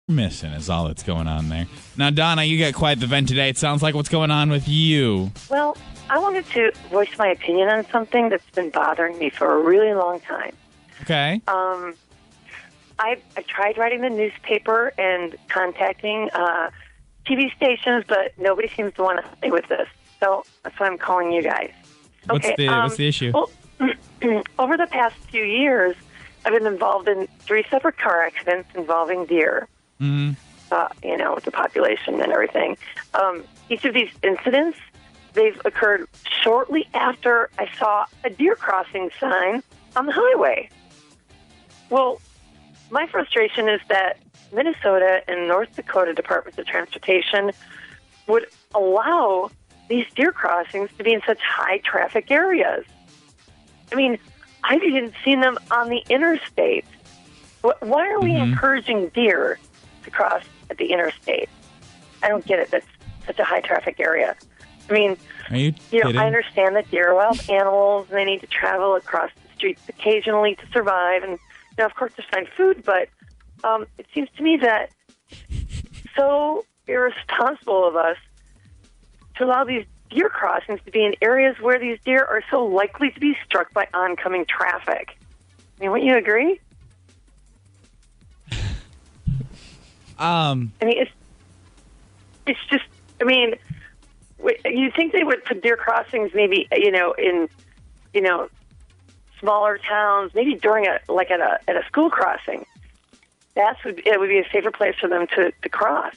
missing is all that's going on there. Now, Donna, you got quite the vent today. It sounds like what's going on with you. Well, I wanted to voice my opinion on something that's been bothering me for a really long time. Okay. I tried writing the newspaper and contacting TV stations, but nobody seems to want to help me with this. So that's why I'm calling you guys. What's the issue? Well, over the past few years, I've been involved in 3 separate car accidents involving deer. Mm-hmm. With the population and everything. Each of these incidents, they've occurred shortly after I saw a deer crossing sign on the highway. Well, my frustration is that Minnesota and North Dakota Departments of Transportation would allow these deer crossings to be in such high traffic areas. I mean, I've even seen them on the interstate. Why are we encouraging deer to cross at the interstate? I don't get it. That's such a high traffic area. I mean, I understand that deer are wild animals and they need to travel across the streets occasionally to survive and, of course, to find food, but it seems to me that so irresponsible of us to allow these deer crossings to be in areas where these deer are so likely to be struck by oncoming traffic. I mean, wouldn't you agree? I mean, it's just, I mean, you think they would put deer crossings maybe, in, smaller towns, maybe during at a school crossing. It would be a safer place for them to cross.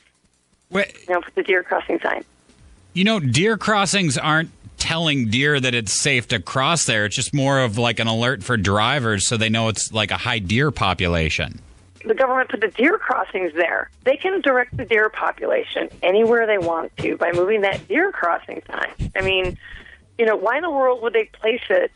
Put the deer crossing sign. Deer crossings aren't telling deer that it's safe to cross there. It's just more of like an alert for drivers so they know it's like a high deer population. The government put the deer crossings there. They can direct the deer population anywhere they want to by moving that deer crossing sign. I mean, why in the world would they place it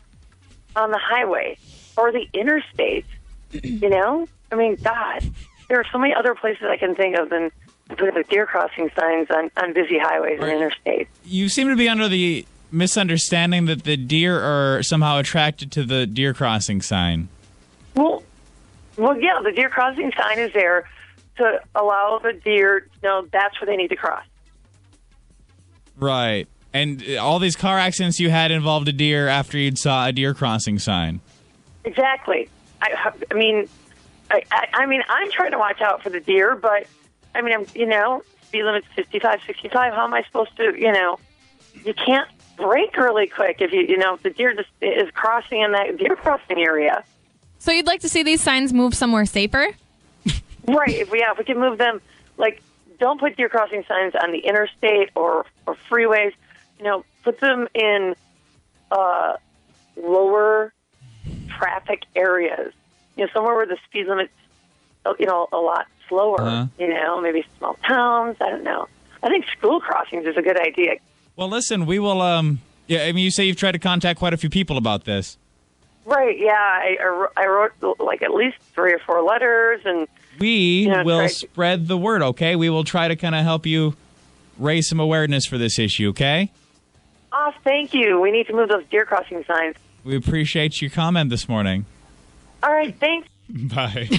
on the highway or the interstate? I mean, God, there are so many other places I can think of than putting the deer crossing signs on busy highways and interstates. You seem to be under the misunderstanding that the deer are somehow attracted to the deer crossing sign. Well, yeah, the deer crossing sign is there to allow the deer to know that's where they need to cross. Right. And all these car accidents you had involved a deer after you'd saw a deer crossing sign. Exactly. I mean, I'm trying to watch out for the deer, but, I mean, speed limit's 55, 65. How am I supposed to, you can't brake really quick if if the deer just is crossing in that deer crossing area. So you'd like to see these signs move somewhere safer? Right. If we can move them, don't put deer crossing signs on the interstate or freeways. Put them in lower traffic areas. Somewhere where the speed limit's, a lot slower. Maybe small towns. I don't know. I think school crossings is a good idea. Well, listen, we will. You say you've tried to contact quite a few people about this. Right, yeah. I wrote at least 3 or 4 letters, and we will spread the word. Okay, we will try to kind of help you raise some awareness for this issue. Okay. Oh, thank you. We need to move those deer crossing signs. We appreciate your comment this morning. All right, thanks. Bye.